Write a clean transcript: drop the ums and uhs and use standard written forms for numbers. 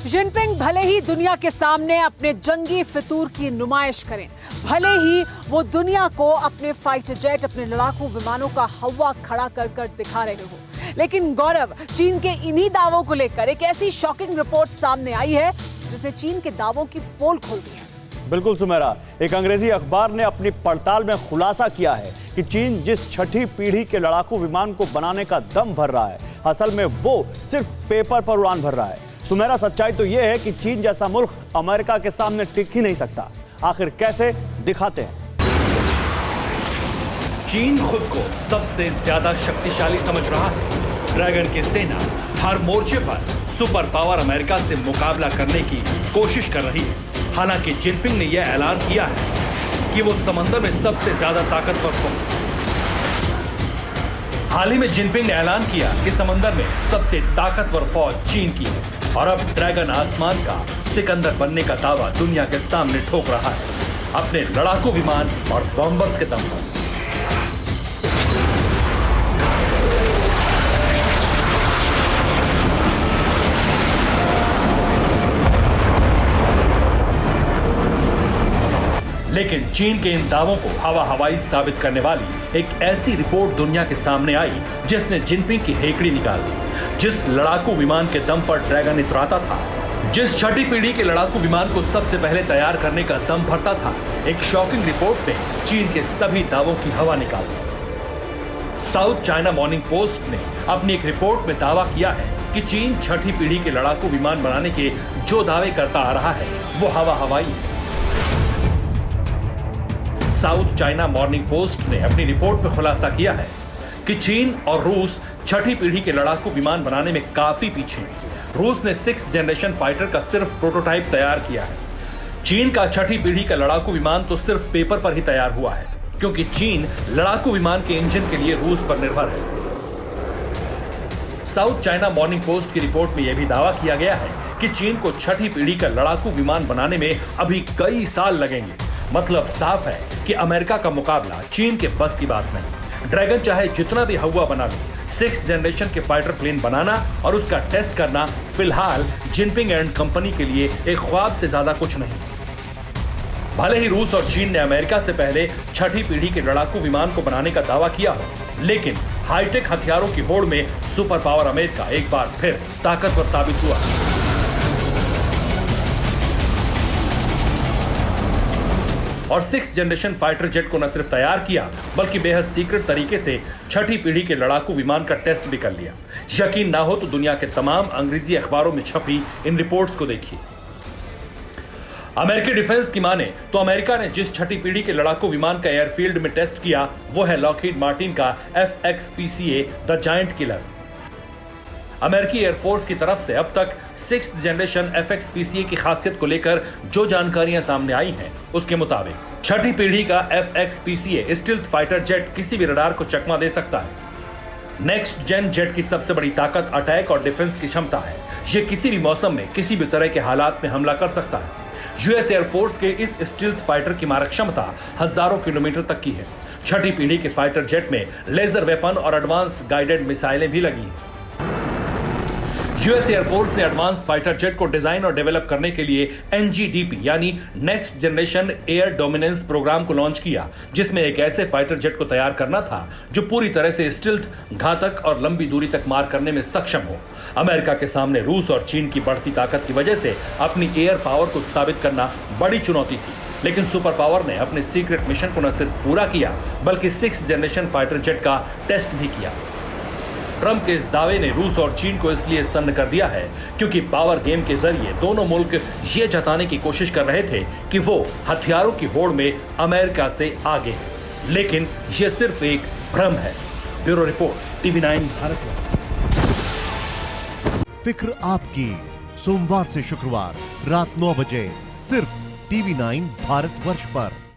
Jinping भले ही दुनिया के सामने अपने जंगी फितूर की नुमाइश करें, भले ही वो दुनिया को अपने फाइटर जेट, अपने लड़ाकू विमानों का हवा खड़ा कर कर दिखा रहे हो, लेकिन गौरव, चीन के इन्हीं दावों को लेकर एक ऐसी शॉकिंग रिपोर्ट सामने आई है जिसने चीन के दावों की पोल खोल दी है। बिल्कुल सुमेरा, एक अंग्रेजी अखबार ने अपनी पड़ताल में खुलासा किया है कि चीन जिस छठी पीढ़ी के लड़ाकू विमान को बनाने का दम भर रहा है, असल में वो सिर्फ पेपर पर उड़ान भर रहा है। सुमेरा, सच्चाई तो यह है कि चीन जैसा मुल्क अमेरिका के सामने टिक ही नहीं सकता। आखिर कैसे, दिखाते हैं। चीन खुद को सबसे ज्यादा शक्तिशाली समझ रहा है। ड्रैगन की सेना हर मोर्चे पर सुपर पावर अमेरिका से मुकाबला करने की कोशिश कर रही है। हालांकि जिनपिंग ने यह ऐलान किया है कि वो समंदर में सबसे ज्यादा ताकतवर फौज। हाल ही में जिनपिंग ने ऐलान किया कि समंदर में सबसे ताकतवर फौज चीन की है और अब ड्रैगन आसमान का सिकंदर बनने का दावा दुनिया के सामने ठोक रहा है अपने लड़ाकू विमान और बॉम्बर्स के दम पर। लेकिन चीन के इन दावों को हवा हवाई साबित करने वाली एक ऐसी रिपोर्ट दुनिया के सामने आई जिसने जिनपिंग की हेकड़ी निकाल दी। जिस लड़ाकू विमान के दम पर ड्रैगन इतराता था, जिस छठी पीढ़ी के लड़ाकू विमान को सबसे पहले तैयार करने का दम भरता था, एक शॉकिंग रिपोर्ट ने चीन के सभी दावों की हवा निकाल दी। साउथ चाइना मॉर्निंग पोस्ट ने अपनी एक रिपोर्ट में दावा किया है कि चीन छठी पीढ़ी के लड़ाकू विमान बनाने के जो दावे करता आ रहा है वो हवा हवाई है। साउथ चाइना मॉर्निंग पोस्ट ने अपनी रिपोर्ट में खुलासा किया है कि चीन और रूस छठी पीढ़ी के लड़ाकू विमान बनाने में काफी पीछे हैं। रूस ने 6th जनरेशन फाइटर का सिर्फ प्रोटोटाइप तैयार किया है। चीन का छठी पीढ़ी का लड़ाकू विमान तो सिर्फ पेपर पर ही तैयार हुआ है, क्योंकि चीन लड़ाकू विमान के इंजन के लिए रूस पर निर्भर है। साउथ चाइना मॉर्निंग पोस्ट की रिपोर्ट में यह भी दावा किया गया है कि चीन को छठी पीढ़ी का लड़ाकू विमान बनाने में अभी कई साल लगेंगे। मतलब साफ है कि अमेरिका का मुकाबला चीन के बस की बात नहीं। ड्रैगन चाहे जितना भी हवा बना लो, 6th जनरेशन के फाइटर प्लेन बनाना और उसका टेस्ट करना फिलहाल जिनपिंग एंड कंपनी के लिए एक ख्वाब से ज्यादा कुछ नहीं। भले ही रूस और चीन ने अमेरिका से पहले छठी पीढ़ी के लड़ाकू विमान को बनाने का दावा किया हो, लेकिन हाईटेक हथियारों की होड़ में सुपर पावर अमेरिका एक बार फिर ताकतवर साबित हुआ। और 6th जनरेशन फाइटर जेट को न सिर्फ तैयार किया, बल्कि बेहद सीक्रेट तरीके से छठी पीढ़ी के लड़ाकू विमान का टेस्ट भी कर लिया। यकीन ना हो तो दुनिया के तमाम अंग्रेजी अखबारों में छपी इन रिपोर्ट्स को देखिए। अमेरिकी डिफेंस की माने तो अमेरिका ने जिस छठी पीढ़ी के लड़ाकू विमान का एयरफील्ड में टेस्ट किया वो है लॉकहीड मार्टिन का FXPCA द जायंट किलर। अमेरिकी एयरफोर्स की तरफ से अब तक 6th जनरेशन FXPCA की खासियत को लेकर जो जानकारियां सामने आई हैं, उसके मुताबिक छठी पीढ़ी का FXPCA स्टील्थ फाइटर जेट किसी भी रडार को चकमा दे सकता है। नेक्स्ट जेन जेट की सबसे बड़ी ताकत अटैक और डिफेंस की क्षमता है। यह किसी भी मौसम में किसी भी तरह के हालात में हमला कर सकता है। यूएस एयरफोर्स के इस स्टील्थ फाइटर की मारक क्षमता हजारों किलोमीटर तक की है। छठी पीढ़ी के फाइटर जेट में लेजर वेपन और एडवांस गाइडेड मिसाइलें भी लगी हैं। यूएस एयरफोर्स ने एडवांस फाइटर जेट को डिजाइन और डेवलप करने के लिए NGDP यानी next generation air dominance program को लॉन्च किया, जिसमें एक ऐसे फाइटर जेट को तैयार करना था जो पूरी तरह से स्टील्थ, घातक और लंबी दूरी तक मार करने में सक्षम हो। अमेरिका के सामने रूस और चीन की बढ़ती ताकत की वजह से अपनी एयर पावर को साबित करना बड़ी चुनौती थी, लेकिन सुपर पावर ने अपने सीक्रेट मिशन को न सिर्फ पूरा किया बल्कि 6th जनरेशन फाइटर जेट का टेस्ट भी किया। ट्रंप के इस दावे ने रूस और चीन को इसलिए सन्न कर दिया है क्योंकि पावर गेम के जरिए दोनों मुल्क ये जताने की कोशिश कर रहे थे कि वो हथियारों की होड़ में अमेरिका से आगे है, लेकिन ये सिर्फ एक भ्रम है। Bureau report, TV9 Bharat. फिक्र आपकी, सोमवार से शुक्रवार रात 9 बजे सिर्फ TV9 भारतवर्ष पर।